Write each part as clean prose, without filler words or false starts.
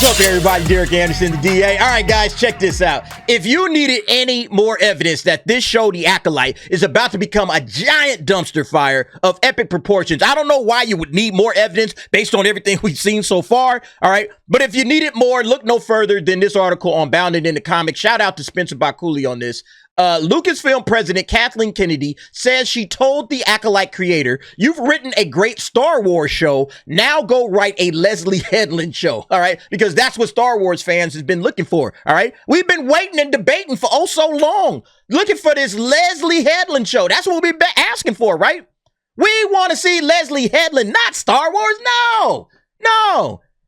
What's up, everybody? Derek Anderson, the DA. All right, guys, check this out. If you needed any more evidence that this show, The Acolyte, is about to become a giant dumpster fire of epic proportions, I don't know why you would need more evidence based on everything we've seen so far, all right? But if you needed more, look no further than this article on Bounded in the Comics. Shout out to Spencer Bakuli on this. Lucasfilm president Kathleen Kennedy says she told the Acolyte creator, "You've written a great Star Wars show. Now go write a Leslie Headland show." All right, because that's what Star Wars fans has been looking for. All right, we've been waiting and debating for oh so long, looking for this Leslie Headland show. That's what we've been asking for, right? We want to see Leslie Headland, not Star Wars. No.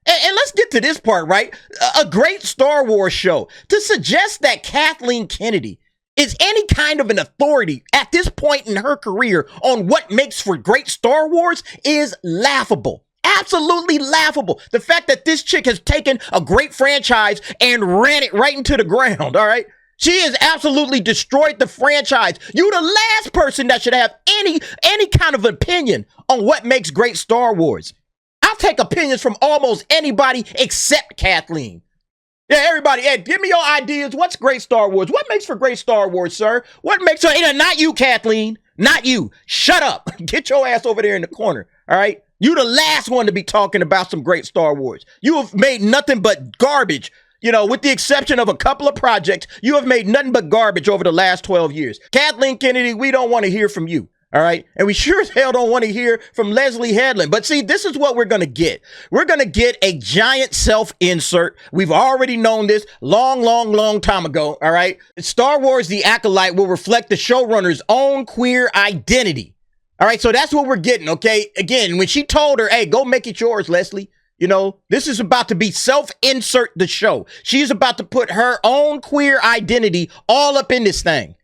And let's get to this part, right? A great Star Wars show. To suggest that Kathleen Kennedy is any kind of an authority at this point in her career on what makes for great Star Wars is laughable. Absolutely laughable. The fact that this chick has taken a great franchise and ran it right into the ground, all right? She has absolutely destroyed the franchise. You the last person that should have any kind of opinion on what makes great Star Wars. I'll take opinions from almost anybody except Kathleen. Yeah, everybody, hey, give me your ideas. What's great Star Wars? What makes for great Star Wars, sir? What makes for, not you, Kathleen, not you. Shut up. Get your ass over there in the corner, all right? You the last one to be talking about some great Star Wars. You have made nothing but garbage. You know, with the exception of a couple of projects, you have made nothing but garbage over the last 12 years. Kathleen Kennedy, we don't want to hear from you. All right. And we sure as hell don't want to hear from Leslie Headland. But see, this is what we're going to get. We're going to get a giant self-insert. We've already known this long time ago. All right. Star Wars The Acolyte will reflect the showrunner's own queer identity. All right. So that's what we're getting. OK, again, when she told her, hey, go make it yours, Leslie. You know, this is about to be self-insert the show. She's about to put her own queer identity all up in this thing.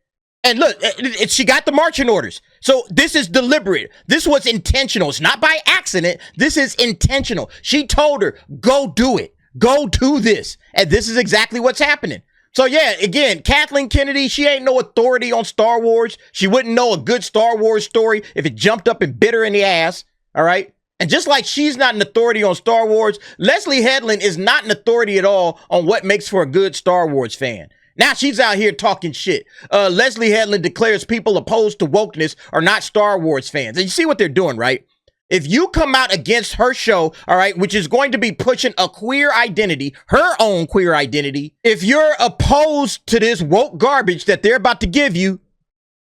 And look, she got the marching orders. So this is deliberate. This was intentional. It's not by accident. This is intentional. She told her, go do it. Go do this. And this is exactly what's happening. So yeah, again, Kathleen Kennedy, she ain't no authority on Star Wars. She wouldn't know a good Star Wars story if it jumped up and bit her in the ass. All right. And just like she's not an authority on Star Wars, Leslie Headland is not an authority at all on what makes for a good Star Wars fan. Now she's out here talking shit. Leslie Headland declares people opposed to wokeness are not Star Wars fans. And you see what they're doing, right? If you come out against her show, all right, which is going to be pushing a queer identity, her own queer identity, if you're opposed to this woke garbage that they're about to give you,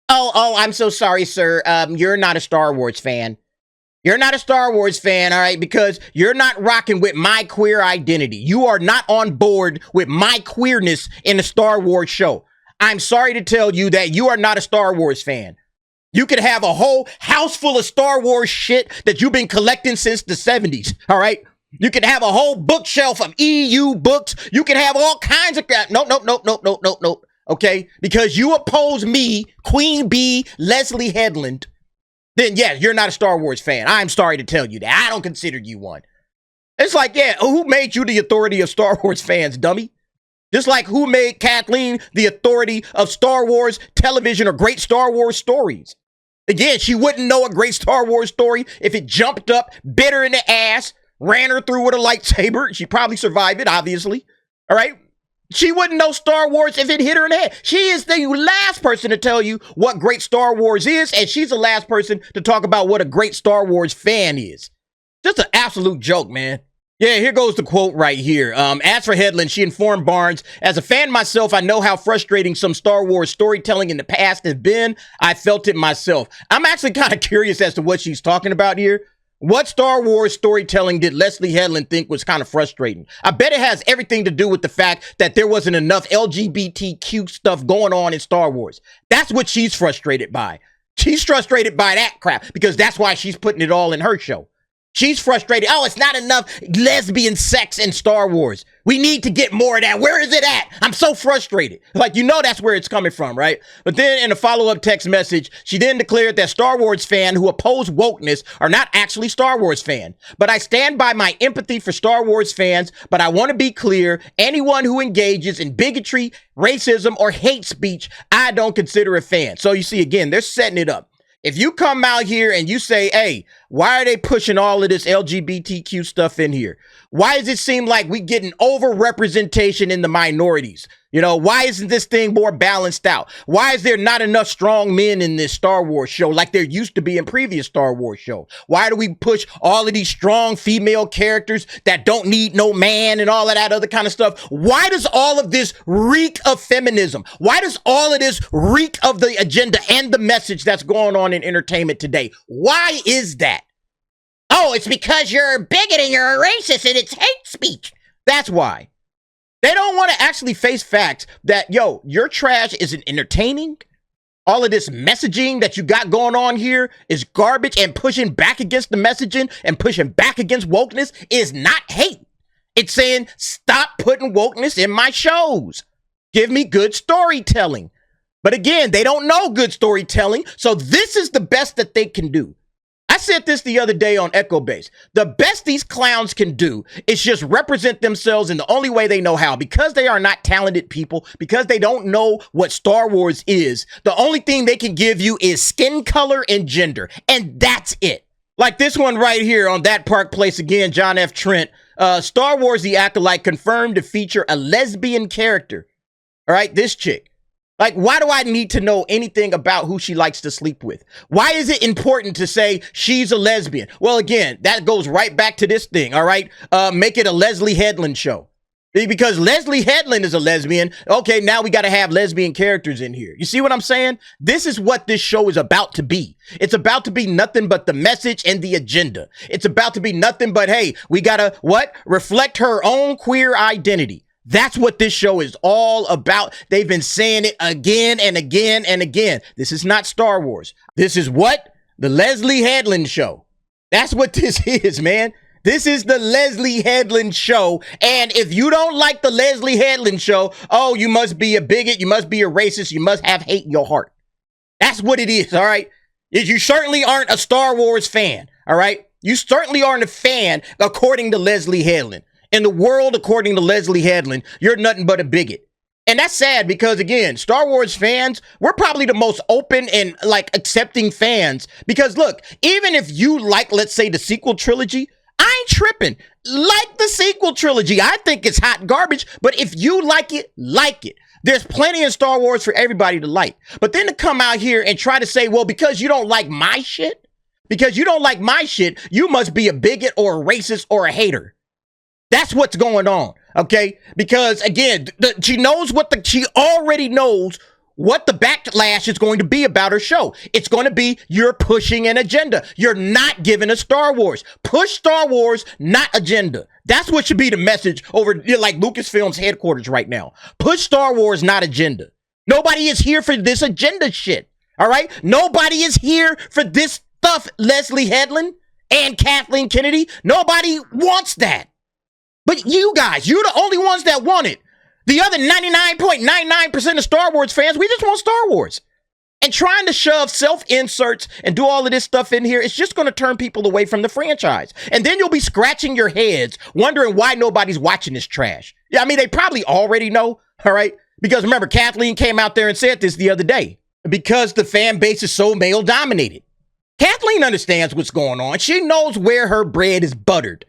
oh, I'm so sorry, sir. You're not a Star Wars fan. You're not a Star Wars fan, all right, because you're not rocking with my queer identity. You are not on board with my queerness in the Star Wars show. I'm sorry to tell you that you are not a Star Wars fan. You could have a whole house full of Star Wars shit that you've been collecting since the 70s, all right? You can have a whole bookshelf of EU books. You can have all kinds of crap. Nope. Okay? Because you oppose me, Queen Bee, Leslie Headland, then yeah, you're not a Star Wars fan. I'm sorry to tell you that. I don't consider you one. It's like, yeah, who made you the authority of Star Wars fans, dummy? Just like who made Kathleen the authority of Star Wars television or great Star Wars stories? Again, she wouldn't know a great Star Wars story if it jumped up, bit her in the ass, ran her through with a lightsaber. She'd probably survive it, obviously. All right? She wouldn't know Star Wars if it hit her in the head. She is the last person to tell you what great Star Wars is, and she's the last person to talk about what a great Star Wars fan is. Just an absolute joke, man. Yeah, here goes the quote right here. As for Headland, she informed Barnes, as a fan myself, I know how frustrating some Star Wars storytelling in the past has been. I felt it myself. I'm actually kind of curious as to what she's talking about here. What Star Wars storytelling did Leslie Headland think was kind of frustrating? I bet it has everything to do with the fact that there wasn't enough LGBTQ stuff going on in Star Wars. That's what she's frustrated by. She's frustrated by that crap because that's why she's putting it all in her show. She's frustrated. Oh, it's not enough lesbian sex in Star Wars. We need to get more of that. Where is it at? I'm so frustrated. Like, you know, that's where it's coming from, right? But then in a follow-up text message, she then declared that Star Wars fans who oppose wokeness are not actually Star Wars fans. But I stand by my empathy for Star Wars fans, but I want to be clear, anyone who engages in bigotry, racism, or hate speech, I don't consider a fan. So you see, again, they're setting it up. If you come out here and you say, hey, why are they pushing all of this LGBTQ stuff in here? Why does it seem like we getting overrepresentation in the minorities? You know, why isn't this thing more balanced out? Why is there not enough strong men in this Star Wars show like there used to be in previous Star Wars shows? Why do we push all of these strong female characters that don't need no man and all of that other kind of stuff? Why does all of this reek of feminism? Why does all of this reek of the agenda and the message that's going on in entertainment today? Why is that? Oh, it's because you're a bigot and you're a racist and it's hate speech. That's why. They don't want to actually face facts that, yo, your trash isn't entertaining. All of this messaging that you got going on here is garbage, and pushing back against the messaging and pushing back against wokeness is not hate. It's saying, stop putting wokeness in my shows. Give me good storytelling. But again, they don't know good storytelling, so this is the best that they can do. I said this the other day on Echo Base. The best these clowns can do is just represent themselves in the only way they know how. Because they are not talented people, because they don't know what Star Wars is, the only thing they can give you is skin color and gender. And that's it. Like this one right here on That Park Place again, John F. Trent. Star Wars The Acolyte confirmed to feature a lesbian character. All right, this chick. Like, why do I need to know anything about who she likes to sleep with? Why is it important to say she's a lesbian? Well, again, that goes right back to this thing, all right? Make it a Leslie Headland show. Because Leslie Headland is a lesbian. Okay, now we got to have lesbian characters in here. You see what I'm saying? This is what this show is about to be. It's about to be nothing but the message and the agenda. It's about to be nothing but, hey, we got to, what? Reflect her own queer identity. That's what this show is all about. They've been saying it again and again and again. This is not Star Wars. This is what? The Leslie Headland show. That's what this is, man. This is the Leslie Headland show. And if you don't like the Leslie Headland show, oh, you must be a bigot. You must be a racist. You must have hate in your heart. That's what it is, all right? You certainly aren't a Star Wars fan, all right? You certainly aren't a fan according to Leslie Headland. In the world, according to Leslie Headland, you're nothing but a bigot. And that's sad because, again, Star Wars fans, we're probably the most open and, like, accepting fans. Because, look, even if you like, let's say, the sequel trilogy, I ain't tripping. Like the sequel trilogy. I think it's hot garbage. But if you like it, like it. There's plenty of Star Wars for everybody to like. But then to come out here and try to say, well, because you don't like my shit, you must be a bigot or a racist or a hater. That's what's going on, okay? Because, again, she already knows what the backlash is going to be about her show. It's going to be, you're pushing an agenda. You're not giving us Star Wars. Push Star Wars, not agenda. That's what should be the message over, like, Lucasfilm's headquarters right now. Push Star Wars, not agenda. Nobody is here for this agenda shit, all right? Nobody is here for this stuff, Leslie Headland and Kathleen Kennedy. Nobody wants that. But you guys, you're the only ones that want it. The other 99.99% of Star Wars fans, we just want Star Wars. And trying to shove self-inserts and do all of this stuff in here, it's just going to turn people away from the franchise. And then you'll be scratching your heads, wondering why nobody's watching this trash. Yeah, I mean, they probably already know, all right? Because remember, Kathleen came out there and said this the other day. Because the fan base is so male-dominated. Kathleen understands what's going on. She knows where her bread is buttered.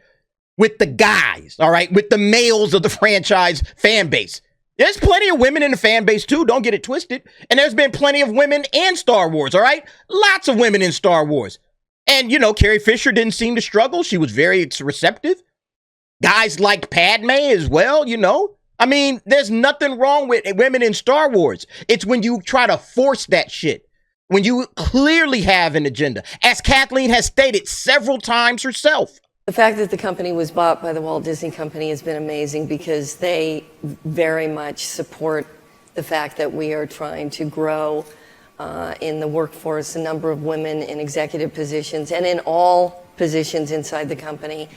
With the guys, all right, with the males of the franchise fan base. There's plenty of women in the fan base too, don't get it twisted. And there's been plenty of women in Star Wars, all right? Lots of women in Star Wars. And, you know, Carrie Fisher didn't seem to struggle. She was very receptive. Guys liked Padme as well, you know? I mean, there's nothing wrong with women in Star Wars. It's when you try to force that shit. When you clearly have an agenda, as Kathleen has stated several times herself. The fact that the company was bought by the Walt Disney Company has been amazing because they very much support the fact that we are trying to grow in the workforce, a number of women in executive positions and in all positions inside the company,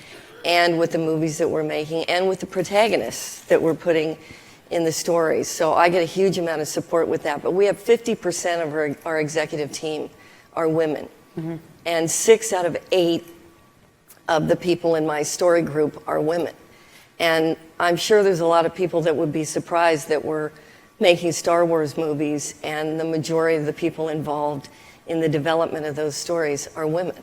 and with the movies that we're making and with the protagonists that we're putting in the stories. So I get a huge amount of support with that. But we have 50% of our executive team are women. Mm-hmm. And 6 out of 8 of the people in my story group are women. And I'm sure there's a lot of people that would be surprised that we're making Star Wars movies and the majority of the people involved in the development of those stories are women.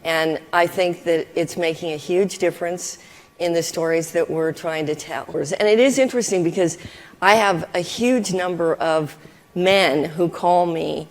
And I think that it's making a huge difference in the stories that we're trying to tell. And it is interesting because I have a huge number of men who call me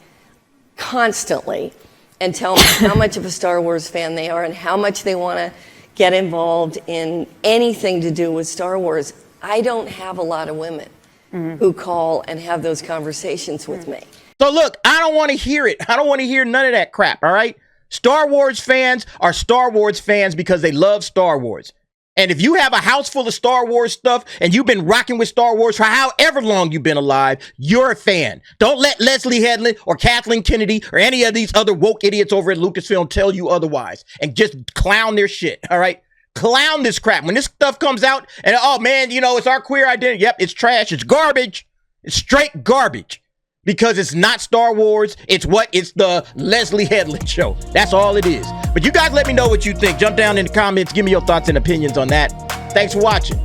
constantly and tell me how much of a Star Wars fan they are and how much they want to get involved in anything to do with Star Wars. I don't have a lot of women who call and have those conversations with me. So look, I don't want to hear it. I don't want to hear none of that crap, all right? Star Wars fans are Star Wars fans because they love Star Wars. And if you have a house full of Star Wars stuff and you've been rocking with Star Wars for however long you've been alive, you're a fan. Don't let Leslie Headland or Kathleen Kennedy or any of these other woke idiots over at Lucasfilm tell you otherwise and just clown their shit, all right? Clown this crap. When this stuff comes out and, oh man, you know, it's our queer identity. Yep, it's trash. It's garbage. It's straight garbage. Because it's not Star Wars. It's what? It's the Leslie Headland show. That's all it is. But you guys let me know what you think. Jump down in the comments. Give me your thoughts and opinions on that. Thanks for watching.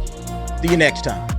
See you next time.